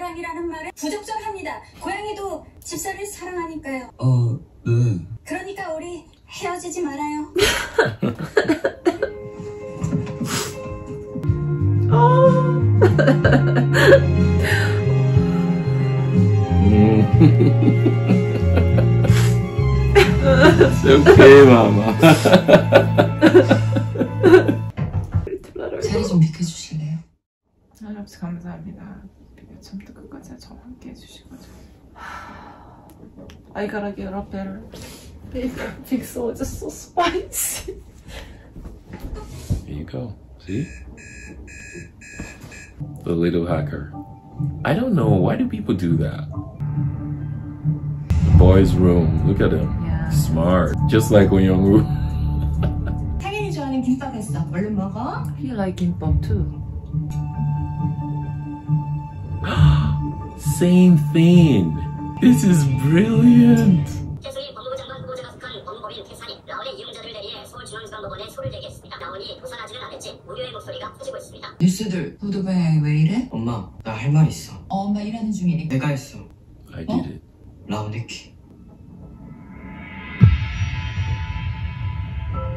사랑이라는 말은 부적절합니다. 고양이도 집사를 사랑하니까요. 네. 그러니까 우리 헤어지지 말아요. It's okay, mama. 자리 좀 비켜주실래요? 할아버지 감사합니다. 처음부터 끝까지 저와 함께 해주신 거죠. I gotta get up better. Everything's so just so spicy. Here you go. See? The little hacker. I don't know. Why do people do that? The boy's room. Look at him. Yeah. Smart. Just like when you're room. 당연히 좋아하는 김밥 했어. 얼른 먹어. He like 김밥 too. Same thing. This is brilliant. 최수희 법무부 장관 후보자가 속한 법무법인 태산이 라온의 이용자들을 대리해 서울중앙지방법원에 소를 제기했습니다. 라온이 도산하지는 않았지 우려의 목소리가 커지고 있습니다. 뉴스들 구두 방향이 왜 이래? 엄마, 나 할 말 있어. 엄마 일하는 중이니까. 내가 했어. I did it. 라온 했기.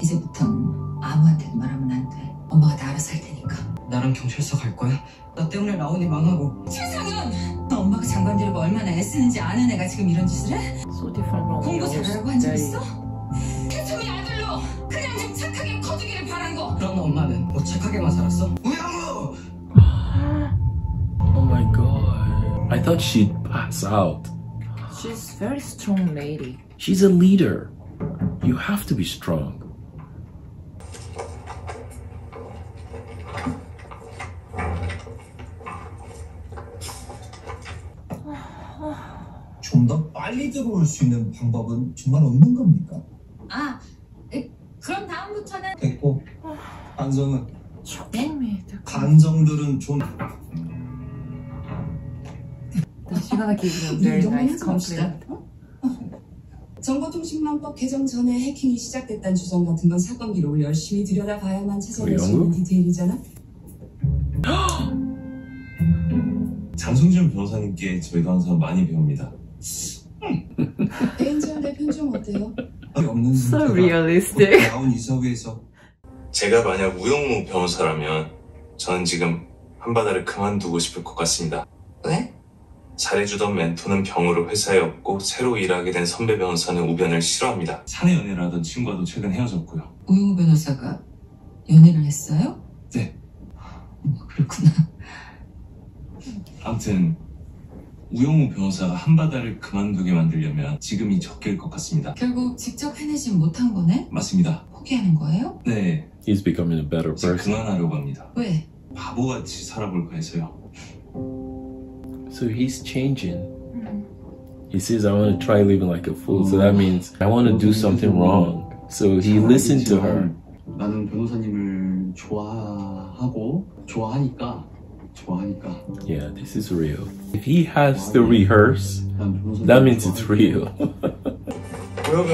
이제부턴 아무한테도 말하면 안 돼. 엄마가 다 알아서 할 테니까. 나랑 경찰서 갈 거야? 나 때문에 라온이 망하고. 최상은! 너 엄마가 장관 데리고 얼마나 애쓰는지 아는 애가 지금 이런 짓을 해? So different from 공부 yours. 잘하라고 한 적 있어? 태tom이 아들로 그냥 좀 착하게 커주기를 바란 거. 그럼 엄마는 뭐 착하게만 살았어? 우영우! Oh my god. I thought she'd pass out. She's very strong lady. She's a leader. You have to be strong. 좀 더 빨리 들어올 수 있는 방법은 정말 없는 겁니까? 그럼 다음부터는 됐고, 반성은 조금이 감정들은 좀 She's gonna give you a very nice compliment. 정보통신망법 개정 전에 해킹이 시작됐다는 주장 같은 건 사건 기록을 열심히 들여다봐야만 찾아낼 수 있는 디테일이잖아. 장성준 변호사님께 저희가 항상 많이 배웁니다. 엔젤 내 편좀 어때요? 없는 So 상태가 realistic. 나온 이사회에서 제가 만약 우영우 변호사라면 저는 지금 한바다를 그만두고 싶을 것 같습니다. 왜? 잘해주던 멘토는 병으로 회사에 없고 새로 일하게 된 선배 변호사는 우변을 싫어합니다. 사내 연애를 하던 친구와도 최근 헤어졌고요. 우영우 변호사가 연애를 했어요? 네. 그렇구나. 아무튼 우영우 변호사가 한바다를 그만두게 만들려면 지금이 적기일 것 같습니다. 결국 직접 해내진 못한 거네? 맞습니다. 포기하는 거예요? 네, He's becoming a better 이제 person. 그만하려고 합니다. 왜? 바보같이 살아볼까 해서요. So he's changing. He says, I want to try living like a fool. So that means I want to do something wrong. So he listened to her. 나는 변호사님을 좋아하니까 Yeah, this is real. If he has to rehearse, that means it's real. 우영우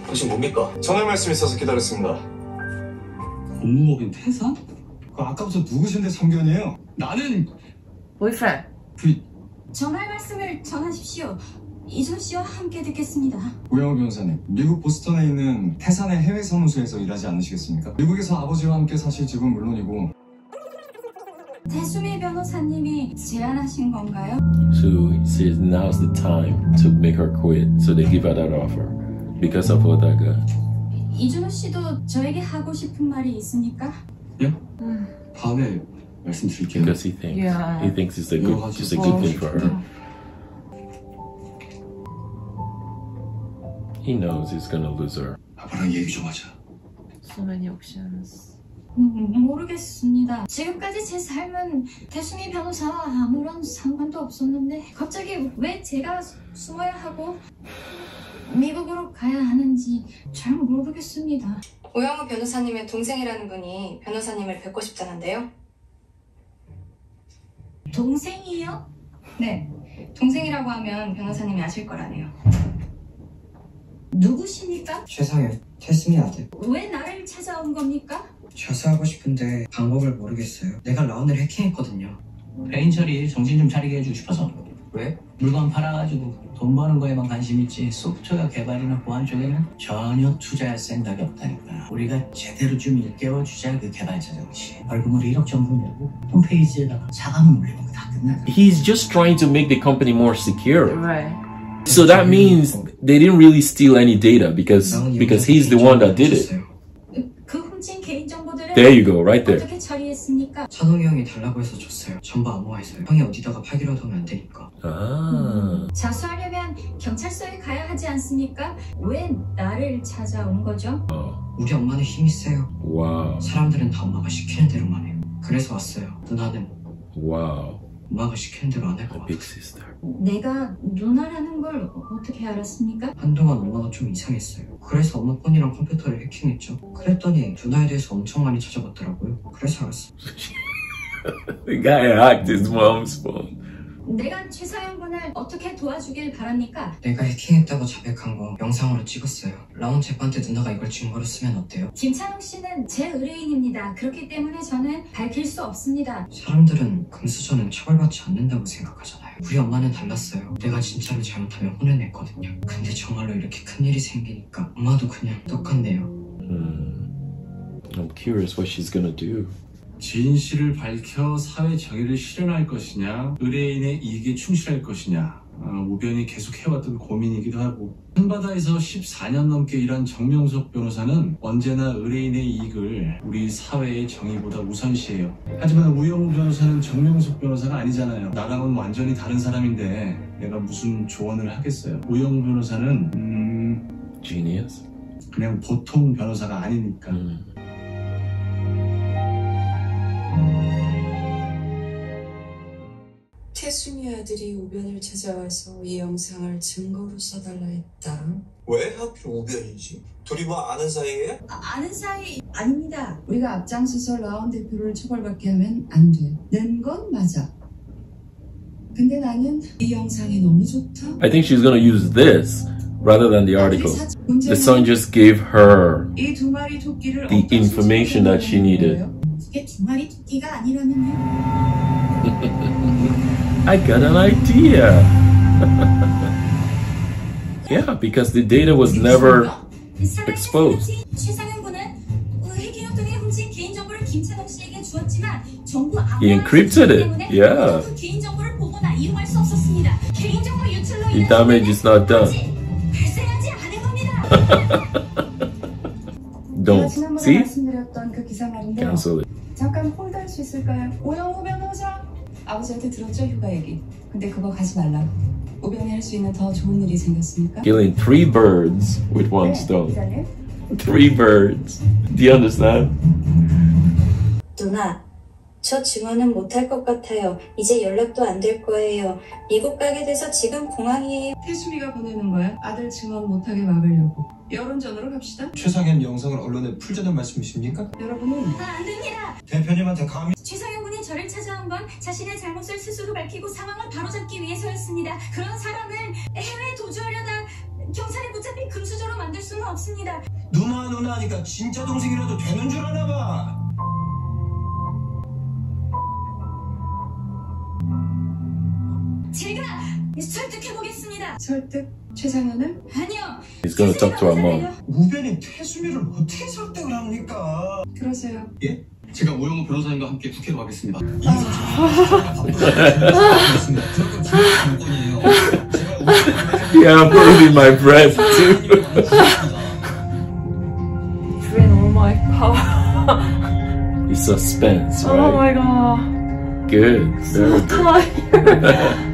당신 뭡니까? 전할 말씀 있어서 기다렸습니다. 법무법인 태산? 아까부터 누구신데 참견이에요? 나는 Boyfriend. 전할 말씀을 전하십시오. 이준 씨와 함께 듣겠습니다. 우영우 변호사님, 미국 보스턴에 있는 태산의 해외 사무소에서 일하지 않으시겠습니까? 미국에서 아버지와 함께 사실 집은 물론이고. 대수미 변호사님이 제안하신 건가요? So he says now's the time to make her quit. So they give her that offer because of what that guy. 이준호 씨도 저에게 하고 싶은 말이 있습니까? 다음에 말씀드릴게요. Because he thinks it's just a good thing for her. He knows he's gonna lose her. 아빠랑 얘기 좀 하자. So many options. 모르겠습니다. 지금까지 제 삶은 대수미 변호사와 아무런 상관도 없었는데 갑자기 왜 제가 숨어야 하고 미국으로 가야 하는지 잘 모르겠습니다. 오영우 변호사님의 동생이라는 분이 변호사님을 뵙고 싶다는데요. 동생이요? 네, 동생이라고 하면 변호사님이 아실 거라네요. 누구십니까? 최상현, 태승이 아들. 왜 나를 찾아온 겁니까? 자수하고 싶은데 방법을 모르겠어요. 내가 라온을 해킹했거든요. 개인 처리 정신 좀 차리게 해주고 싶어서. 왜? 물건 팔아가지고 돈 버는 거에만 관심 있지 소프트웨어 개발이나 보안 쪽에는 전혀 투자할 생각이 없다니까. 우리가 제대로 좀 일깨워주자 그 개발자 정신. 벌금으로 1억 정도 내고 홈페이지에다가 사과문 올리면 다 끝나잖아. He's just trying to make the company more secure. Right. So that means they didn't really steal any data because he's the one that did it. 그 훔친 개인정보들을 There you go, right there. 어떻게 처리했습니까? 찬홍이 형이 달라고 해서 줬어요. 전부 암호화했어요. 형이 어디다가 팔기라도 하면 안 되니까. 자수하려면 경찰서에 가야 하지 않습니까? 왜 나를 찾아온 거죠? 우리 엄마는 힘이 세요. Wow. 사람들은 다 엄마가 시키는 대로만 해요. 그래서 왔어요. 누나는 Wow. 엄마가 시키는 대로 안 할 것 같아. Big sister. 내가 누나라는 걸 어떻게 알았습니까? 한동안 엄마가 좀 이상했어요. 그래서 엄마 폰이랑 컴퓨터를 해킹했죠. 그랬더니 누나에 대해서 엄청 많이 찾아봤더라고요. 그래서 알았어. The guy hacked his mom's phone. 내가 최서영 군을 어떻게 도와주길 바랍니까? 내가 해킹했다고 자백한 거 영상으로 찍었어요. 라온 제빠한테 누나가 이걸 증거로 쓰면 어때요? 김찬욱 씨는 제 의뢰인입니다. 그렇기 때문에 저는 밝힐 수 없습니다. 사람들은 금수저는 처벌받지 않는다고 생각하잖아요. 우리 엄마는 달랐어요. 내가 진짜로 잘못하면 혼내냈거든요. 근데 정말로 이렇게 큰일이 생기니까 엄마도 그냥 똑같네요. I'm curious what she's gonna do. 진실을 밝혀 사회 정의를 실현할 것이냐, 의뢰인의 이익에 충실할 것이냐, 우변이 계속 해왔던 고민이기도 하고. 한바다에서 14년 넘게 일한 정명석 변호사는 언제나 의뢰인의 이익을 우리 사회의 정의보다 우선시해요. 하지만 우영우 변호사는 정명석 변호사가 아니잖아요. 나랑은 완전히 다른 사람인데 내가 무슨 조언을 하겠어요. 우영우 변호사는 Genius. 그냥 보통 변호사가 아니니까. 태순이 아들이 우변을 찾아와서 이 영상을 증거로 써달라 했다. 왜 하필 우변이지? 둘이 뭐 아는 사이에? 아는 사이 아닙니다. 우리가 앞장서서 라온 대표를 처벌받게 하면 안 되는 건 맞아. 근데 나는 이 영상이 너무 좋다. I think she's gonna use this rather than the article. The son just gave her 이 두 마리 토끼를 the information that she needed. 그게 두 마리 토끼가 아니라면요. I got an idea. Yeah, because the data was never exposed. 최상현 군은 해킹을 통해 훔친 개인정보를 김찬욱 씨에게 주었지만 정부 He encrypted it. Yeah. 그 개인정보를 보거나 이용할 수 없었습니다. 개인정보 유출로 The damage is not done. 발생하지 않은 겁니다. Don't. See? 말씀드렸던 그 기사 말인데요. Cancel it. 잠깐 홀드할 수 있을까요? 오영호 변호사 아버지한테 들었죠? 휴가 얘기. 근데 그거 가지 말라고. 우변이 할 수 있는 더 좋은 일이 생겼으니까. Killing 3 birds with 1 stone. 기자님? 3 birds. Do you understand? 누나, 저 증언은 못할 것 같아요. 이제 연락도 안 될 거예요. 미국 가게 돼서 지금 공항이에요. 태수미가 보내는 거야? 아들 증언 못하게 막으려고. 여론전으로 갑시다. 최상현 영상을 언론에 풀자는 말씀이십니까? 여러분은 안 됩니다. 대표님한테 감히 최상현 군이 저를 찾아온 건 자신의 잘못을 스스로 밝히고 상황을 바로잡기 위해서였습니다. 그런 사람을 해외에 도주하려다 경찰에 붙잡힌 금수저로 만들 수는 없습니다. 누나 하니까 진짜 동생이라도 되는 줄 아나 봐. 제가 설득해보겠습니다. 설득? 최상현을? 아니요. He's gonna talk to our mom. 우변이 태수미를 어떻게 설득을 합니까? 그러세요. 예? 제가 오영호 변호사님과 함께 국회로 가겠습니다. Yeah, I'm holding my breath too. Drain all my power. It's suspense, right? Oh my god. Good. Very So good. tired.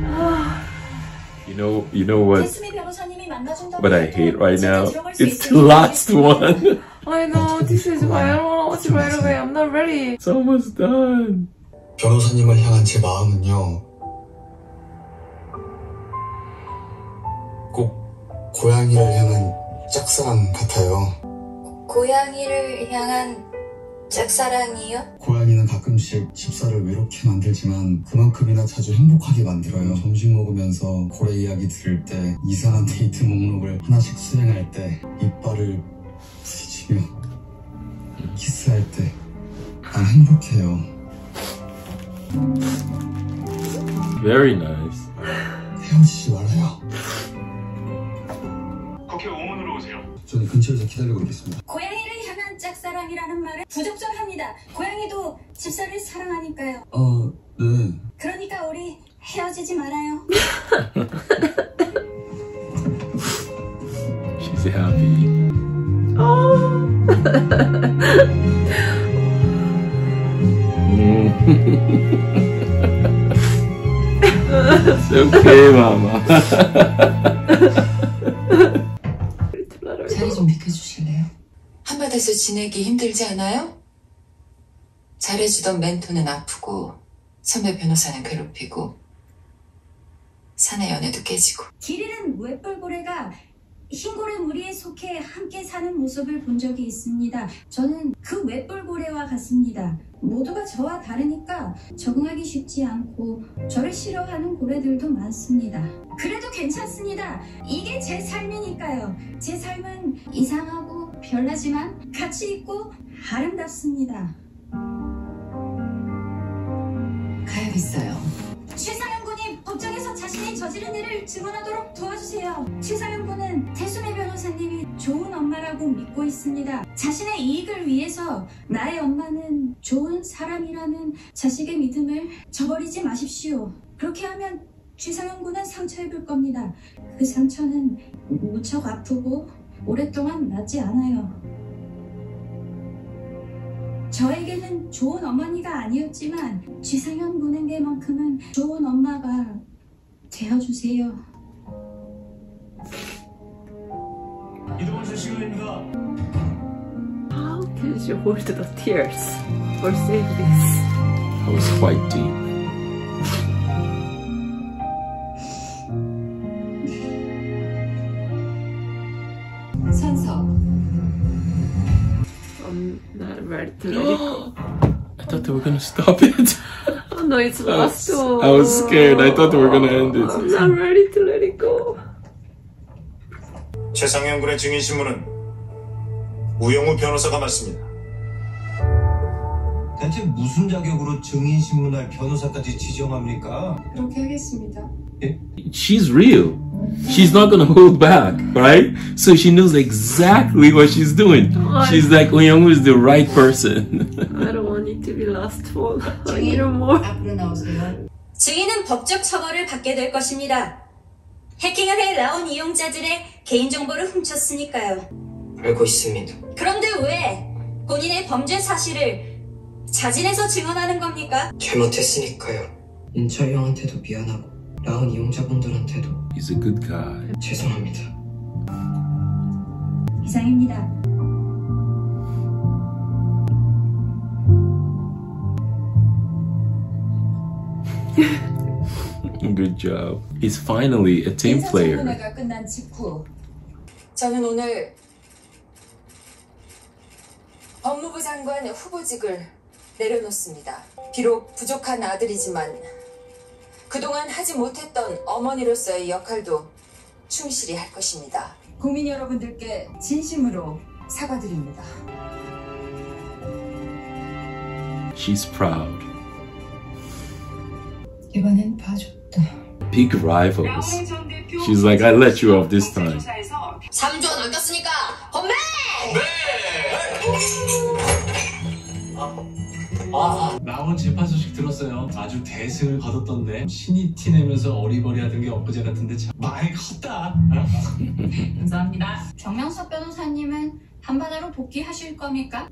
You know what? 태수미 변호사님이 만나준다고 What I hate right now? 들어갈 수 It's the last one. I know, this is why I don't want to watch it right away. I'm not ready. It's almost done. 변호사님을 향한 제 마음은요, 꼭 고양이를 향한 짝사랑 같아요. 고양이를 향한 짝사랑이요? 고양이는 가끔씩 집사를 외롭게 만들지만 그만큼이나 자주 행복하게 만들어요. 점심 먹으면서 고래 이야기 들을 때, 이상한 데이트 목록을 하나씩 수행할 때, 이빨을 부딪히며 키스할 때 난 행복해요. Very nice. 헤어지지 말아요. 국회 오문으로 오세요. 저는 근처에서 기다리고 있겠습니다. 고양이를 향한 짝사랑이라는 말은 부적절합니다. 고양이도 집사를 사랑하니까요. 네. 그러니까 우리 헤어지지 말아요. She's happy. It's okay, Mama. 자리 좀 비켜주실래요? 한바다에서 지내기 힘들지 않아요? 잘해주던 멘토는 아프고 선배 변호사는 괴롭히고 사내 연애도 깨지고. 길 잃은 웹벌고래가 흰고래 무리에 속해 함께 사는 모습을 본 적이 있습니다. 저는 그 웹벌고래와 같습니다. 모두가 저와 다르니까 적응하기 쉽지 않고 저를 싫어하는 고래들도 많습니다. 그래도 괜찮습니다. 이게 제 삶이니까요. 제 삶은 이상하고 별나지만 가치 있고 아름답습니다. 가야겠어요. 최상현 군이 법정에서 자신이 저지른 일을 증언하도록 도와주세요. 최상현 군은 태수미 변호사님이 좋은 엄마라고 믿고 있습니다. 자신의 이익을 위해서 나의 엄마는 좋은 사람이라는 자식의 믿음을 저버리지 마십시오. 그렇게 하면 최상현 군은 상처 입을 겁니다. 그 상처는 무척 아프고 오랫동안 낫지 않아요. 저에게는 좋은 어머니가 아니었지만 최상현 군에게만큼은 좋은 엄마가 되어주세요. 이동하실 시간입니다. How can you hold the tears or say this? That was quite deep. 산서. I'm not ready to let it go. I thought they were gonna stop it. Oh no, it's last one. I was scared. I thought they were gonna end it. I'm not ready to let it go. 최상현 군의 증인 신문은 우영우 변호사가 맞습니다. 대체 무슨 자격으로 증인 신문할 변호사까지 지정합니까? 그렇게 하겠습니다. She's real. She's not gonna hold back, right? So she knows exactly what she's doing. She's like, Young is the right person. I don't want it to be last one. I need more. 앞으로 나오세요. 증인은 법적 처벌을 받게 될 것입니다. 해킹을 해 나온 이용자들의 개인정보를 훔쳤으니까요. 알고 있습니다. 그런데 왜 본인의 범죄 사실을 자진해서 증언하는 겁니까? 잘못했으니까요. 인철 형한테도 미안하고 나온 이용자분들한테도 He's a good guy. 죄송합니다. 이상입니다. Good job. He's finally a team player. 인사청문회가 끝난 직후 저는 오늘 법무부 장관 후보직을 내려놓습니다. 비록 부족한 아들이지만 그동안 하지 못했던 어머니로서의 역할도 충실히 할 것입니다. 국민 여러분들께 진심으로 사과드립니다. She's proud. 이번엔 봐줬다. Big rivals. She's like, I let you off this time. 3조 남겼으니까 건배! 나온 재판 소식 들었어요. 아주 대승을 거뒀던데 신이 티내면서 어리버리하던 게 엊그제 같은데 참 많이 컸다. 감사합니다. 정명섭 변호사님은 한바다로 복귀하실 겁니까?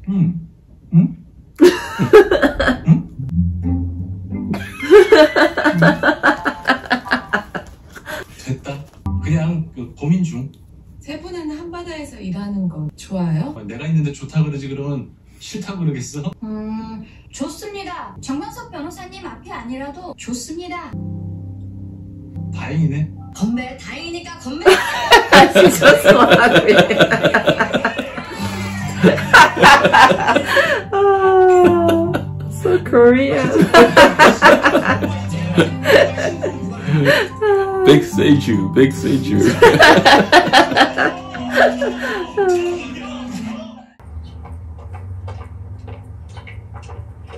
됐다. 그냥 고민 중. 세 분은 한바다에서 일하는 거 좋아요? 내가 있는데 좋다 그러지 그러면 싫다 그러겠어? 좋습니다. 정명섭 변호사님 앞이 아니라도 좋습니다. 다행이네. 건배, 다행이니까 건배. 진짜 좋아하네. So Korean. Big seiju, big seiju.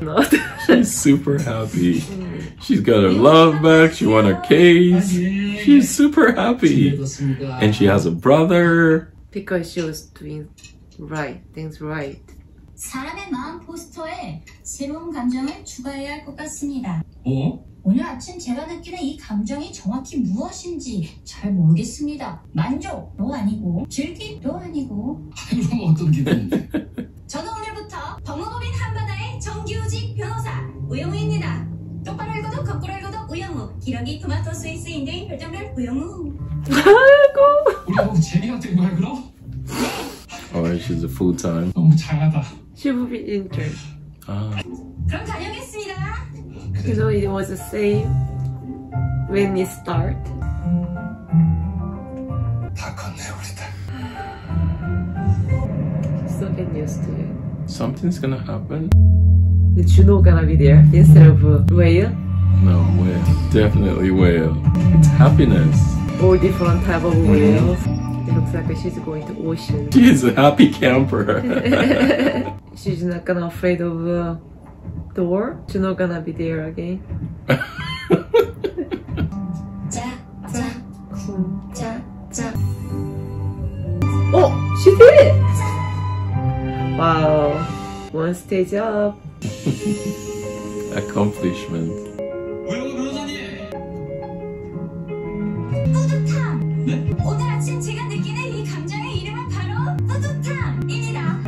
Not. She's super happy. She's got her love back. She won her case. She's super happy. And she has a brother. Because she was doing things right. 사람의 마음 포스터에 새로운 감정을 추가해야 할 것 같습니다. 어? 오늘 아침 제가 느끼는 이 감정이 정확히 무엇인지 잘 모르겠습니다. 만족도 아니고 즐김도 아니고. 그럼 어떤 기분인데? 저는 오늘부터 법무법인 한바다의 정규직 변호사 우영우입니다. 똑바로 읽어도 거꾸로 읽어도 우영우. 기러기 토마토 스위스 인도인 별장별 우영우. 아이고. 우리 아버지 제니한테 말 그럼? Oh, she's a full-time. 너무 잘하다. She will be intern. 그럼 다녀오겠습니다. You know, it was the same when it start. 다 컸네 우리 딸. So get used to it. Something's gonna happen. The Juno gonna be there instead of whale. No, whale. Definitely whale. It's happiness. All different type of whales. It looks like she's going to ocean. She is a happy camper. She's not gonna afraid of door. Juno gonna be there again. Oh, she did it! Wow, one stage up. Accomplishment. 뿌듯함. 네? 오늘 아침 제가 느끼는 이 감정의 이름은 바로 뿌듯함입니다.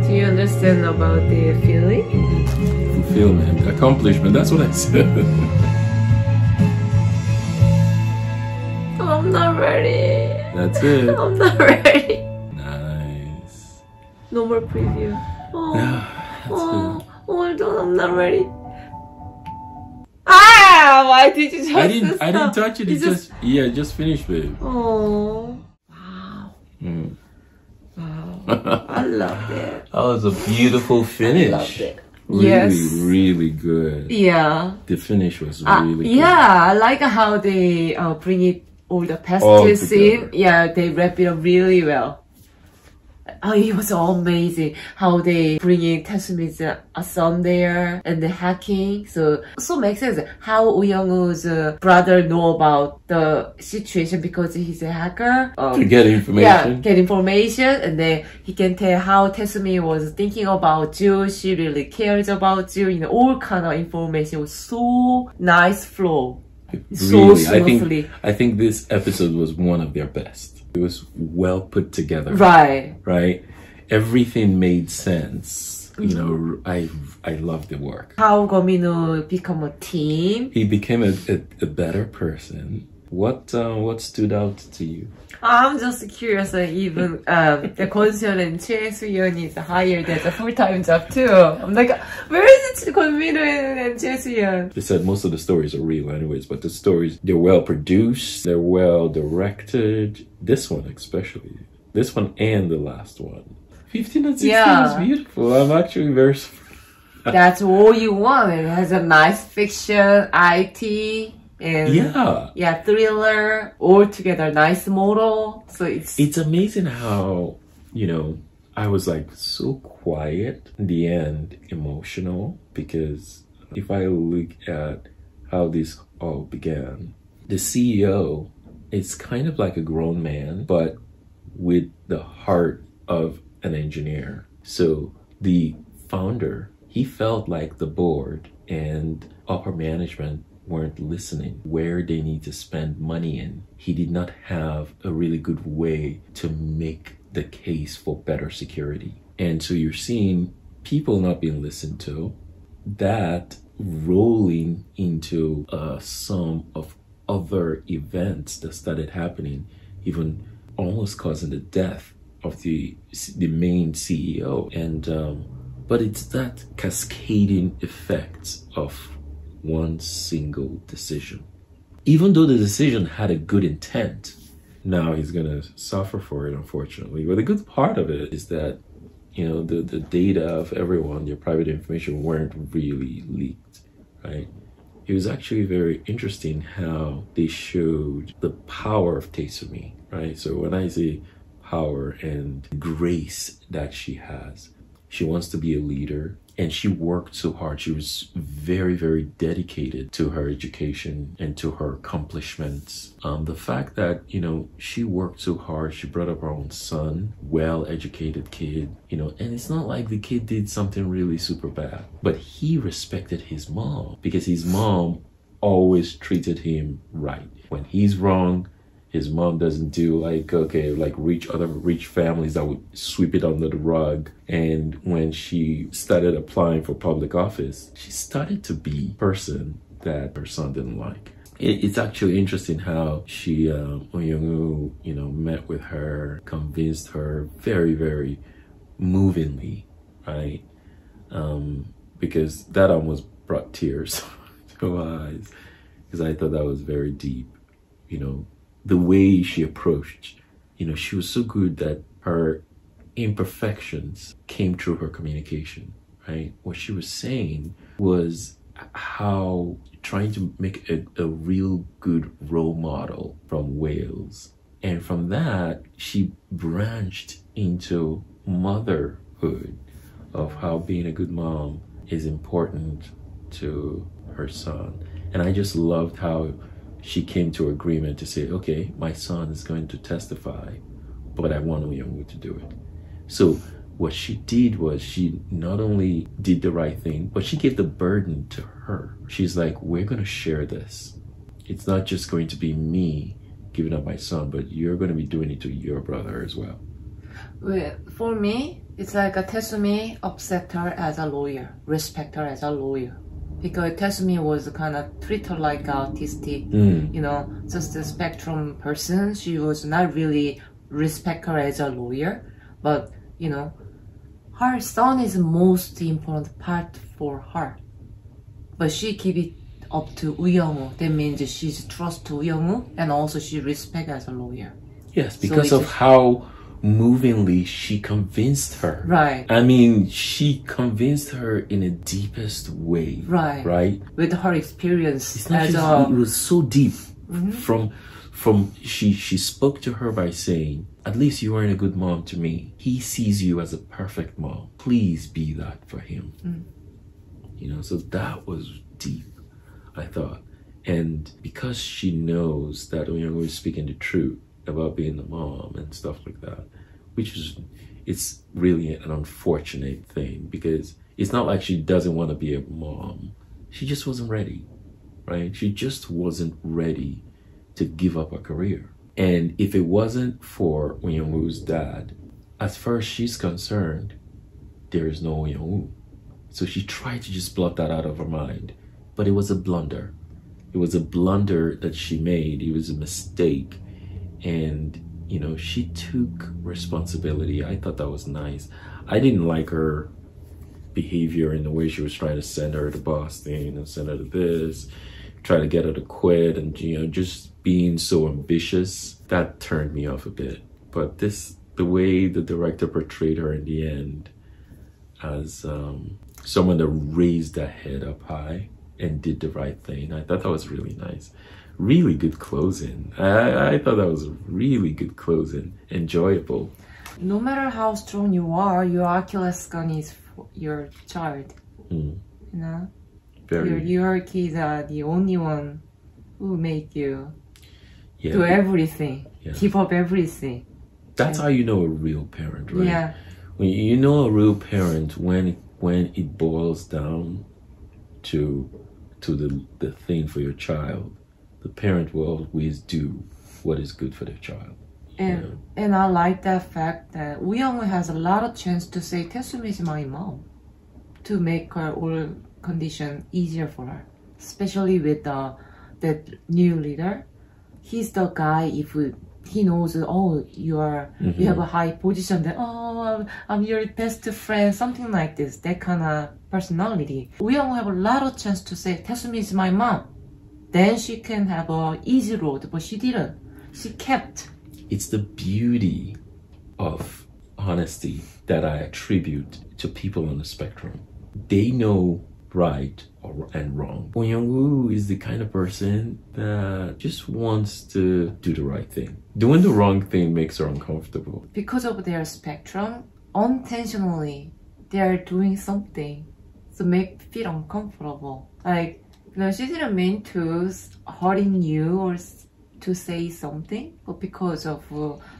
Do you understand about the feeling? Fulfillment, accomplishment, that's what I said. I'm not ready. That's it. I'm not ready. Nice. No more preview. Oh, That's I'm not ready. Ah! Why did you just I didn't touch it. It just finished with. Oh. Wow. Wow. I loved it. That was a beautiful finish. I loved it. Really, Yes. really good. Yeah. The finish was really good. Yeah, I like how they bring it all the past All scene. together. Yeah, they wrap it up really well. Oh, it was amazing how they bring in Tasumi's son there and the hacking. So makes sense how Woo Young-woo's brother know about the situation because he's a hacker. To get information. Yeah, get information, and then he can tell how Tasumi was thinking about you. She really cares about you. You know, all kind of information. It was so nice flow. So smoothly. I think this episode was one of their best. It was well put together. Right. Everything made sense. You know, I love the work. How Gomino become a team. He became a better person. What stood out to you? I'm just curious, even the Kwon-seon and Choi Soo-yeon is hired as a full-time job too. I'm like, where is it Kwon-min and Choi Soo-yeon? They said most of the stories are real anyways, but the stories, they're well produced, they're well directed. This one especially. This one and the last one. 15 and 16 is beautiful. I'm actually very surprised. That's all you want. It has a nice fiction, IT, and thriller, all together, nice model. So it's amazing how, you know, I was like so quiet in the end, emotional, because if I look at how this all began, the CEO is kind of like a grown man, but with the heart of an engineer. So the founder, he felt like the board and upper management weren't listening where they need to spend money in. He did not have a really good way to make the case for better security. And so you're seeing people not being listened to, that rolling into some of other events that started happening, even almost causing the death of the main CEO. And but it's that cascading effect of one single decision. Even though the decision had a good intent, now he's gonna suffer for it, unfortunately. But the good part of it is that, you know, the data of everyone, their private information, weren't really leaked, right? It was actually very interesting how they showed the power of Taesumi, right? So when I say power and grace that she has, she wants to be a leader, And she worked so hard. She was very, very dedicated to her education and to her accomplishments. The fact that, you know, she worked so hard, she brought up her own son, well-educated kid, you know, and it's not like the kid did something really super bad, but he respected his mom because his mom always treated him right. When he's wrong, his mom doesn't do like, okay, like other rich families that would sweep it under the rug. And when she started applying for public office, she started to be a person that her son didn't like. It's actually interesting how she, Young-woo, you know, met with her, convinced her very, very movingly, right? Because that almost brought tears to my eyes, because I thought that was very deep, you know. The way she approached, you know, she was so good that her imperfections came through her communication, right? What she was saying was how trying to make a real good role model from Wales. And from that, she branched into motherhood, of how being a good mom is important to her son. And I just loved how she came to agreement to say, okay, my son is going to testify, but I want Young-woo to do it. So what she did was she not only did the right thing, but she gave the burden to her. She's like, we're going to share this. It's not just going to be me giving up my son, but you're going to be doing it to your brother as well. Well, for me, it's like a Taesumi accept her as a lawyer, respect her as a lawyer. Because Taesumi was kind of treat her like autistic, you know, just a spectrum person. She was not really respect her as a lawyer, but, you know, her son is the most important part for her. But she give it up to Young-woo. That means she's trust to Young-woo, and also she respect as a lawyer. Yes, because of how movingly she convinced her. Right. I mean, she convinced her in the deepest way. Right. Right. With her experience. It's not just, it was so deep. From she spoke to her by saying, at least you aren't a good mom to me. He sees you as a perfect mom. Please be that for him. You know, so that was deep, I thought. And because she knows that Young-woo is speaking the truth about being a mom and stuff like that, which is, it's really an unfortunate thing, because it's not like she doesn't want to be a mom. She just wasn't ready, right? She just wasn't ready to give up her career. And if it wasn't for Young-woo's dad, as far as she's concerned, there is no Young-woo. So she tried to just blot that out of her mind, but it was a blunder. It was a blunder that she made. It was a mistake. And, you know, she took responsibility. I thought that was nice. I didn't like her behavior in the way she was trying to send her to Boston and send her to this, try to get her to quit, and, you know, just being so ambitious. That turned me off a bit. But the way the director portrayed her in the end as someone that raised her head up high and did the right thing, I thought that was really nice. Really good closing. I thought that was a really good closing. Enjoyable. No matter how strong you are, your Achilles gun is your child. You know? Your kids are the only one who make you do everything. Give up everything. That's how you know a real parent, right? Yeah. When you know a real parent, when it boils down to the thing for your child, the parent will always do what is good for their child. And I like that fact that Young-woo has a lot of chance to say, Taesumi is my mom, to make her all condition easier for her. Especially with that new leader. He's the guy, if he knows, oh, you have a high position, then, oh, I'm your best friend, something like this, that kind of personality. Young-woo have a lot of chance to say, Taesumi is my mom. Then she can have an easy road, but she didn't. She kept. It's the beauty of honesty that I attribute to people on the spectrum. They know right and wrong. Young-woo is the kind of person that just wants to do the right thing. Doing the wrong thing makes her uncomfortable. Because of their spectrum, unintentionally, they are doing something So make feel uncomfortable. Like, you know, she didn't mean to hurting you or to say something, but because of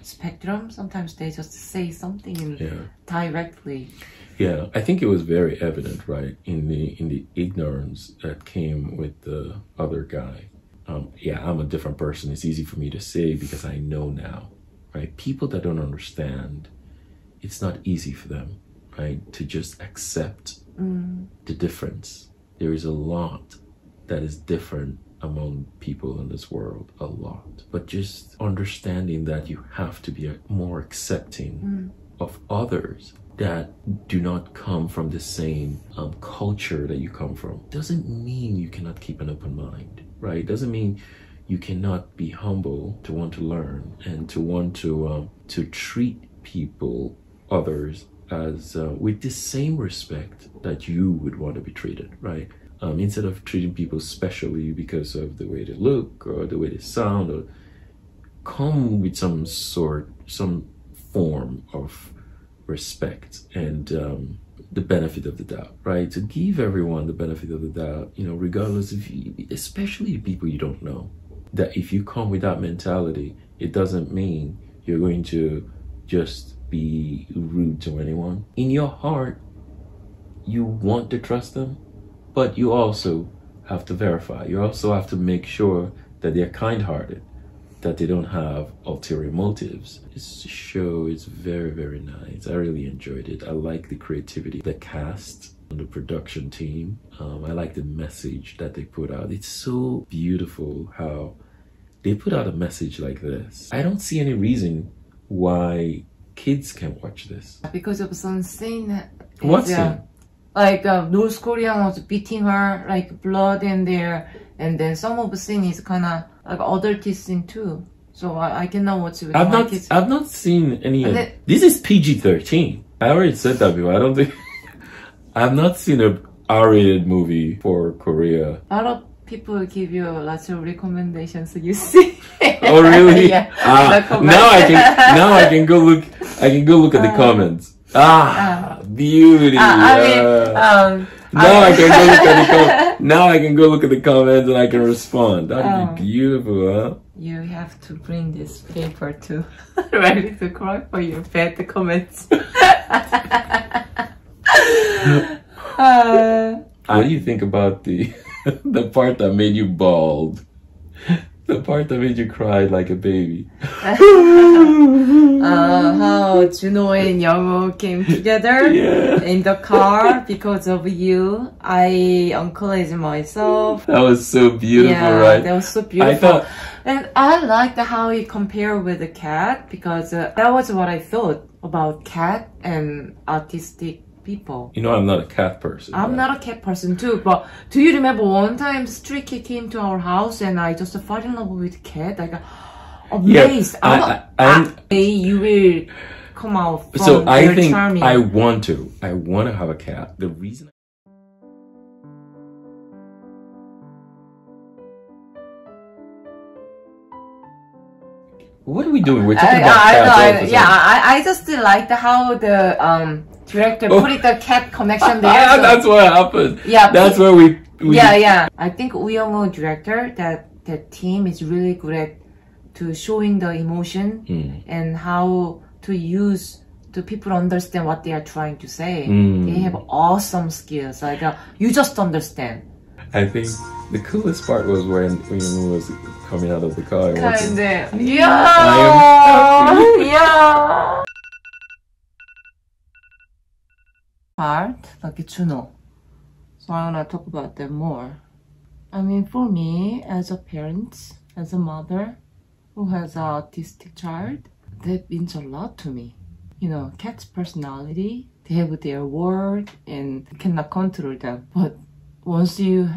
spectrum, sometimes they just say something directly. Yeah, I think it was very evident, right, in the ignorance that came with the other guy. Yeah, I'm a different person. It's easy for me to say because I know now, right? People that don't understand, it's not easy for them, right, to just accept the difference. There is a lot that is different among people in this world, a lot. But just understanding that you have to be more accepting of others that do not come from the same culture that you come from doesn't mean you cannot keep an open mind, right? Doesn't mean you cannot be humble to want to learn and to want to treat people, others, as with the same respect that you would want to be treated, right? Instead of treating people specially because of the way they look or the way they sound, or come with some form of respect and the benefit of the doubt, right? To give everyone the benefit of the doubt, you know, regardless of, especially people you don't know, that if you come with that mentality, it doesn't mean you're going to just be rude to anyone. In your heart, you want to trust them, but you also have to verify. You also have to make sure that they're kind-hearted, that they don't have ulterior motives. This show is very, very nice. I really enjoyed it. I like the creativity, the cast, and the production team. I like the message that they put out. It's so beautiful how they put out a message like this. I don't see any reason why kids can watch this. Because of some scene. What scene? Like North Korean was beating her, like blood in there, and then some of the scene is kind of like adult scene too. So I cannot watch it with my kids. I've not seen any. This is PG-13. I already said that before. I don't think I've not seen a R-rated movie for Korea. A lot of people give you lots of recommendations. You see? Oh really? Yeah. Now I can go look. I can go look at the comments. Beauty. Now I can go look at the now I can go look at the comments and I can respond. That'd be beautiful, huh? You have to bring this paper too, ready to cry for your bad comments. What do you think about the part that made you bald? The part that made you cry like a baby. How Juno and Young came together in the car because of you. I encouraged myself. That was so beautiful, right? That was so beautiful. And I liked how he compared with the cat because that was what I thought about cat and artistic people. You know, I'm not a cat person. I'm not a cat person too, but do you remember one time Stray Kid came to our house and I just fell in love with cat? Like, amazed. You will come out from so I think charming. I want to have a cat. The reason what are we doing? We're talking about cats. I just liked how the director put the cat connection there. So. That's what happened. Yeah, that's where we I think Woo Young-woo director, that team is really good at to showing the emotion and how to use to people understand what they are trying to say. They have awesome skills. Like you just understand. I think the coolest part was when Young was coming out of the car. Part like Juno. So I wanna talk about them more. I mean, for me, as a parent, as a mother who has an autistic child, that means a lot to me. You know, cats' personality, they have their word and you cannot control them. But once you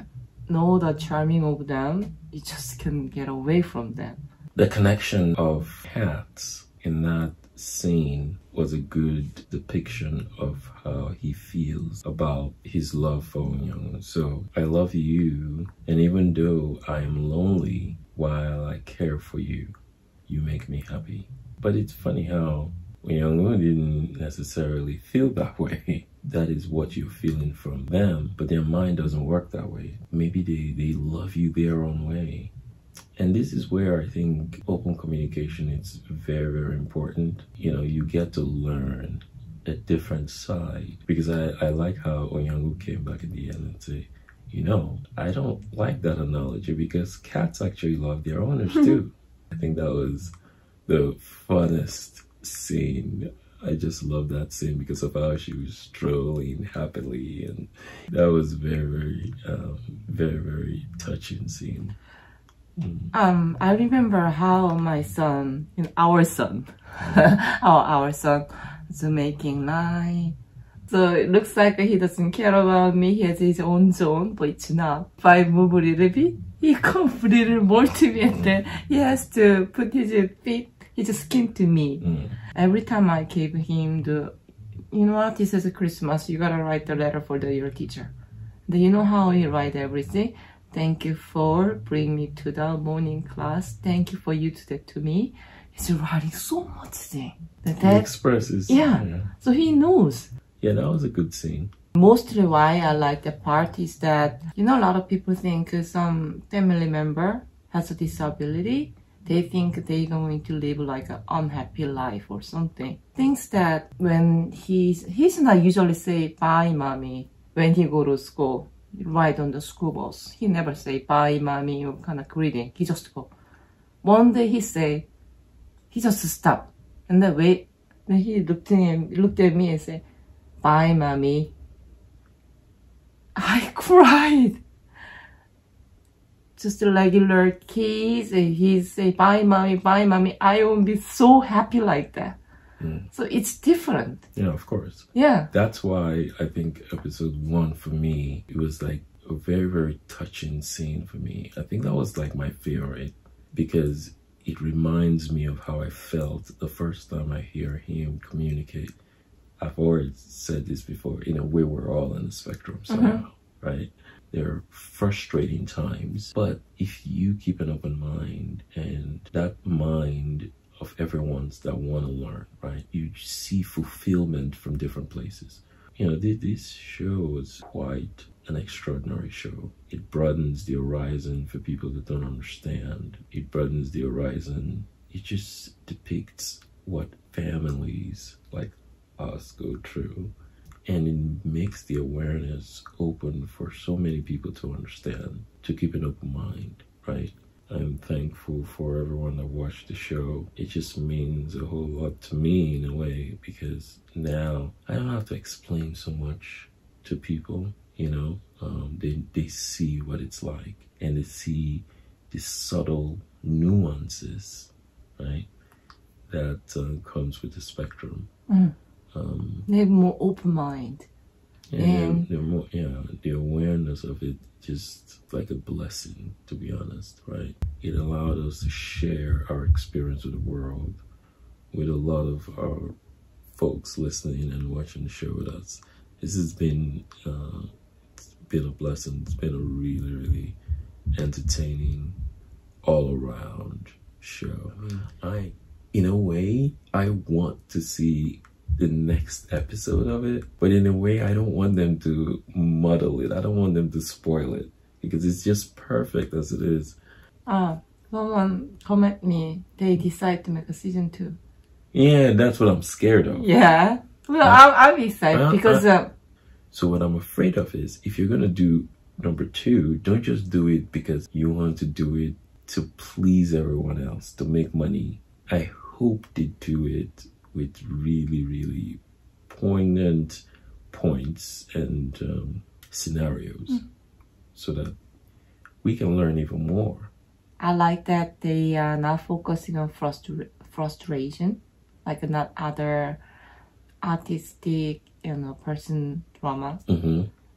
know the charming of them, you just can't get away from them. The connection of cats in that scene was a good depiction of how he feels about his love for Young. So I love you, and even though I am lonely while I care for you, you make me happy. But it's funny how Young didn't necessarily feel that way. that is what you're feeling from them, but their mind doesn't work that way. Maybe they love you their own way. And this is where I think open communication is very, very important. You know, you get to learn a different side. Because I like how Onyangu came back at the end and say, you know, I don't like that analogy because cats actually love their owners too. I think that was the funnest scene. I just love that scene because of how she was strolling happily, and that was very, very touching scene. I remember how my son, our son was making lie. So it looks like he doesn't care about me. He has his own zone, but it's not. If I move a little bit, he comes a little more to me, and then he has to put his feet, his skin to me. Every time I gave him the, you know what, this is Christmas, you gotta write the letter for your teacher. Do you know how he write everything? Thank you for bringing me to the morning class. Thank you for you to that to me. He's writing so much thing. He expresses. Yeah. So he knows. Yeah, that was a good scene. Mostly why I like the part is that, you know, a lot of people think some family member has a disability. They think they're going to live like an unhappy life or something. Thinks that when he's not usually say bye mommy when he go to school, ride on the school bus. He never say bye mommy or kind of greeting. He just go. One day he just stop. And then when he looked at me and said, bye mommy. I cried. Just a regular kids, he say bye mommy, I won't be so happy like that. So it's different. Yeah, of course. Yeah. That's why I think episode 1 for me, it was like a very, very touching scene for me. I think that was like my favorite because it reminds me of how I felt the first time I hear him communicate. I've already said this before, in a way we're all on the spectrum somehow, right? There are frustrating times, but if you keep an open mind and that mind of everyone's that want to learn, right? You see fulfillment from different places. You know, this show is quite an extraordinary show. It broadens the horizon for people that don't understand. It broadens the horizon. It just depicts what families like us go through. And it makes the awareness open for so many people to understand, to keep an open mind, right? I'm thankful for everyone that watched the show. It just means a whole lot to me in a way, because now I don't have to explain so much to people, you know. They see what it's like, and they see the subtle nuances, right, that comes with the spectrum. They have more open mind. And they're more, the awareness of it just like a blessing, to be honest, right? It allowed us to share our experience with the world, with a lot of our folks listening and watching the show with us. This has been a blessing. It's been a really, really entertaining, all-around show. In a way, I want to see the next episode of it, but in a way I don't want them to muddle it. I don't want them to spoil it because it's just perfect as it is. Someone comment me, they decide to make a season 2. Yeah, that's what I'm scared of. Yeah, well, I'm excited because so what I'm afraid of is if you're gonna do number 2, don't just do it because you want to do it to please everyone else, to make money. I hope they do it with really, really poignant points and scenarios so that we can learn even more. I like that they are not focusing on frustration, like not other artistic, person drama.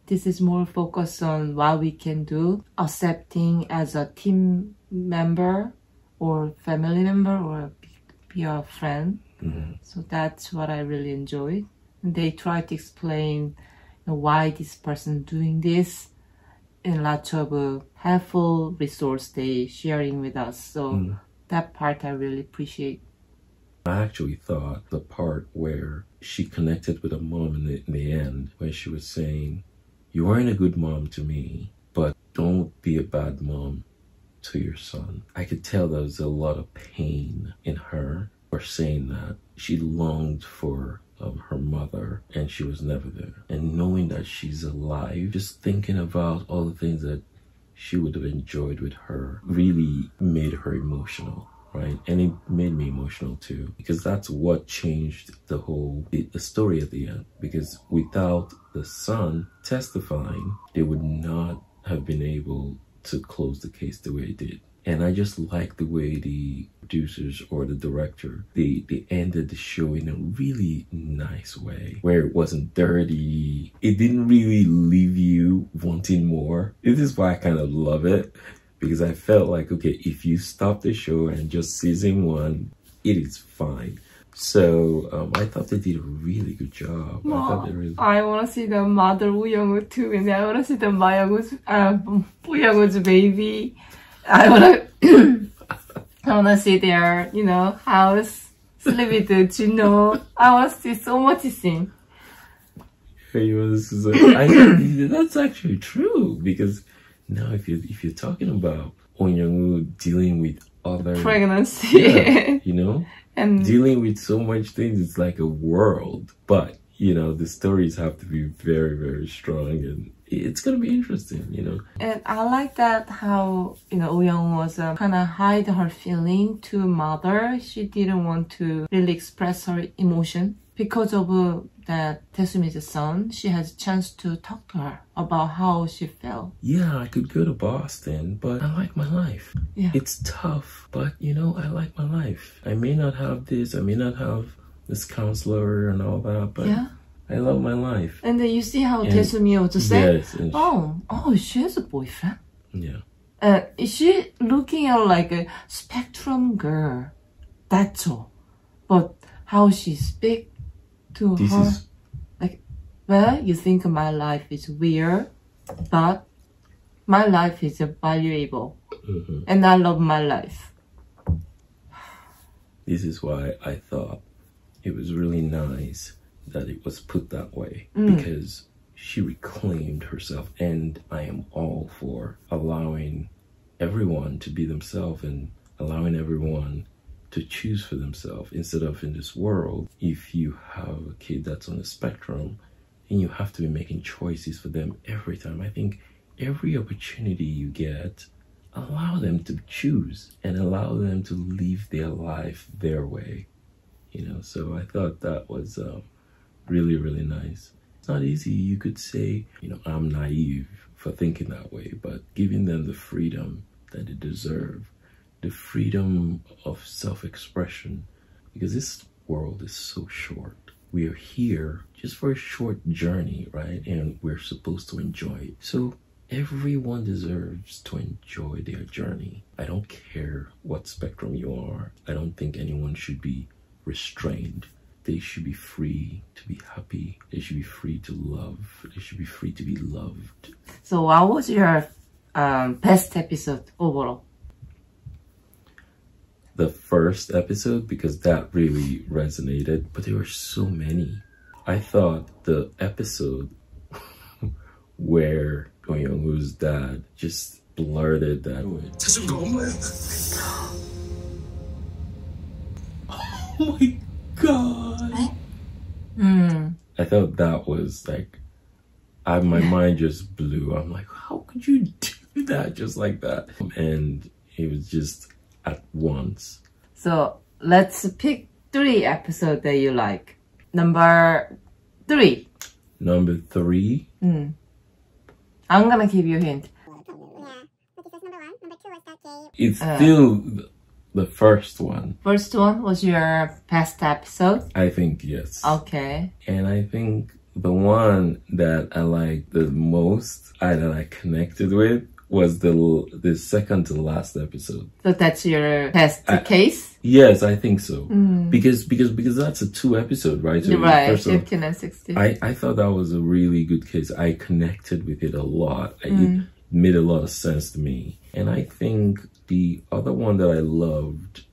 This is more focused on what we can do, accepting as a team member or family member or be a friend. So that's what I really enjoyed. And they try to explain why this person doing this and lots of helpful resource they sharing with us. So that part I really appreciate. I actually thought the part where she connected with her mom in the end, where she was saying, you weren't a good mom to me, but don't be a bad mom to your son. I could tell there was a lot of pain in her for saying that. She longed for her mother and she was never there. And knowing that she's alive, just thinking about all the things that she would have enjoyed with her really made her emotional, right? And it made me emotional too, because that's what changed the story at the end. Because without the son testifying, they would not have been able to close the case the way it did. And I just like the way the producers or the director, they ended the show in a really nice way, where it wasn't dirty. It didn't really leave you wanting more. This is why I kind of love it, because I felt like, okay, if you stop the show and just season 1, it is fine. So I thought they did a really good job. I want to see the mother Woo too, and I want to see the Woo baby. I wanna see their, house, sleep with Juno. I want to see so much scene. That's actually true, because now if you're talking about On Young-woo dealing with other pregnancy, and dealing with so much things, it's like a world. But the stories have to be very, very strong, and it's gonna be interesting, And I like that how, Woo-young was kind of hide her feeling to mother. She didn't want to really express her emotion. Because of that Taesumi's son, she has a chance to talk to her about how she felt. Yeah, I could go to Boston, but I like my life. Yeah. It's tough, but I like my life. I may not have this, I may not have this counselor and all that, but yeah. I love my life. And then you see how Taesumi also said, yes, she has a boyfriend? Yeah. Is she looking at like a spectrum girl? That's all. But how she speaks to her, like, well, you think my life is weird, but my life is valuable. And I love my life. This is why I thought it was really nice that it was put that way, because she reclaimed herself, and I am all for allowing everyone to be themselves and allowing everyone to choose for themselves, instead of in this world, if you have a kid that's on the spectrum and you have to be making choices for them every time. I think every opportunity you get, allow them to choose and allow them to live their life their way, so I thought that was really, really nice. It's not easy. You could say, I'm naive for thinking that way, but giving them the freedom that they deserve, the freedom of self-expression, because this world is so short. We are here just for a short journey, right? And we're supposed to enjoy it. So everyone deserves to enjoy their journey. I don't care what spectrum you are. I don't think anyone should be restrained. They should be free to be happy. They should be free to love. They should be free to be loved. So what was your best episode overall? The first episode, because that really resonated, but there were so many. I thought the episode where Go Young-woo's dad just blurted that way. Oh my god. I thought that was like, my mind just blew. I'm like, how could you do that just like that? And it was just at once. So let's pick 3 episodes that you like. Number 3. Number 3? I'm gonna give you a hint. It's still the first one. First one was your best episode? I think yes. Okay. And I think the one that I liked the most, that I connected with, was the second to last episode. So that's your best case? Yes, I think so. Because that's a 2 episode, right? So right, 15 and 16. I thought that was a really good case. I connected with it a lot. It made a lot of sense to me. And I think the other one that I loved,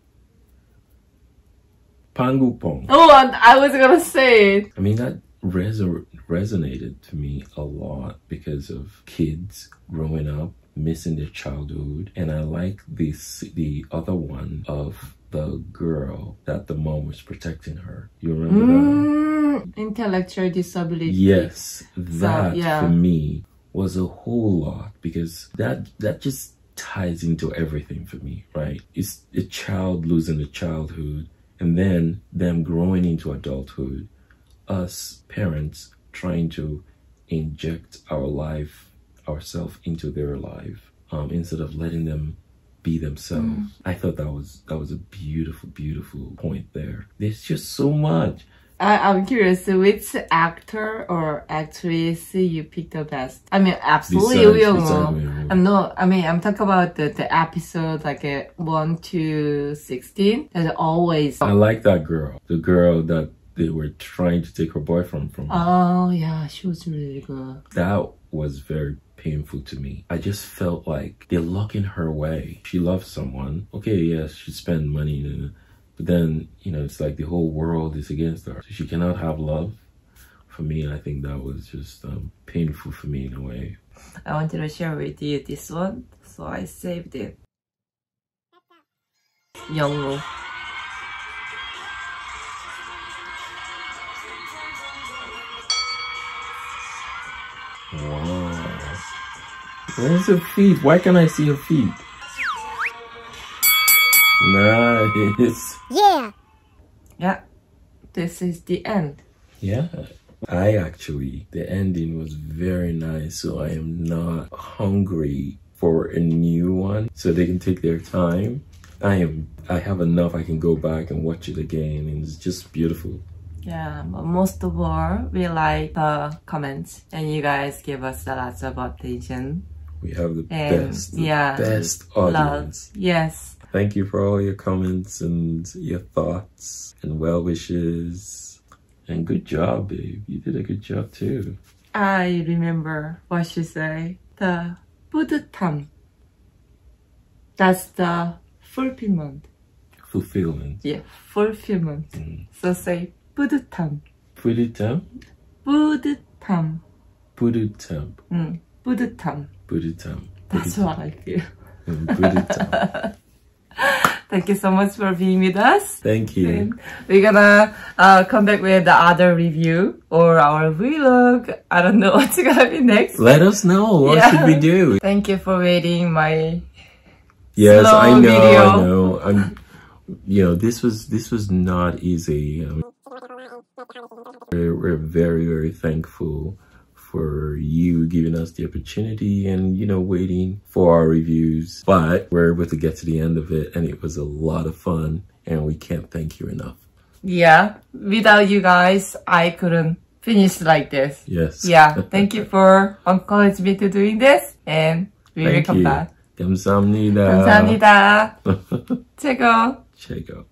Pangupong. Oh, I was gonna say it. I mean, that resonated to me a lot because of kids growing up, missing their childhood. And I like the other one of the girl that the mom was protecting her. You remember that? Intellectual disability. Yes, that yeah. for me was a whole lot because that just ties into everything for me, right? It's a child losing a childhood and then them growing into adulthood, us parents trying to inject ourselves into their life instead of letting them be themselves. I thought that was a beautiful, beautiful point there. There's just so much. I'm curious, which actor or actress you picked the best? I mean, absolutely Uyong-woo. I'm talking about the episode like 1 to 16. There's always. I like that girl. The girl that they were trying to take her boyfriend from her. Oh yeah, she was really good. That was very painful to me. I just felt like they're locking her away. She loves someone. Okay, yes, she spent money, but then, you know, it's like the whole world is against her. So she cannot have love. For me, I think that was just painful for me in a way. I wanted to share with you this one, so I saved it. Young-woo. Wow. Where's her feet? Why can't I see her feet? Nice. Yeah. Yeah. This is the end. Yeah. The ending was very nice, so I am not hungry for a new one, so they can take their time. I have enough. I can go back and watch it again, and it's just beautiful. Yeah, but most of all, we like the comments, and you guys give us lots of attention. We have the best audience. Love. Yes. Thank you for all your comments and your thoughts and well wishes. And good job, babe. You did a good job too. I remember what she said. The 뿌듯함. That's the fulfillment. Fulfillment. Yeah, fulfillment. So say 뿌듯함. 뿌듯함? 뿌듯함. 뿌듯함. 뿌듯함. 뿌듯함. That's what I feel. 뿌듯함. Thank you so much for being with us. Thank you. And we're gonna come back with the other review or our vlog. I don't know what's gonna be next. Let us know. What should we do? Thank you for waiting my Yes, slow I know. video. I know. You know, this was not easy. We're very, very thankful for you giving us the opportunity and, you know, waiting for our reviews. But we're able to get to the end of it, and it was a lot of fun, and we can't thank you enough. Yeah, without you guys, I couldn't finish like this. Yes. Yeah, thank you for encouraging me to doing this, and we will come back. 감사합니다. 감사합니다. 최고. 최고.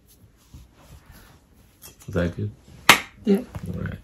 Was that good? Yeah. All right.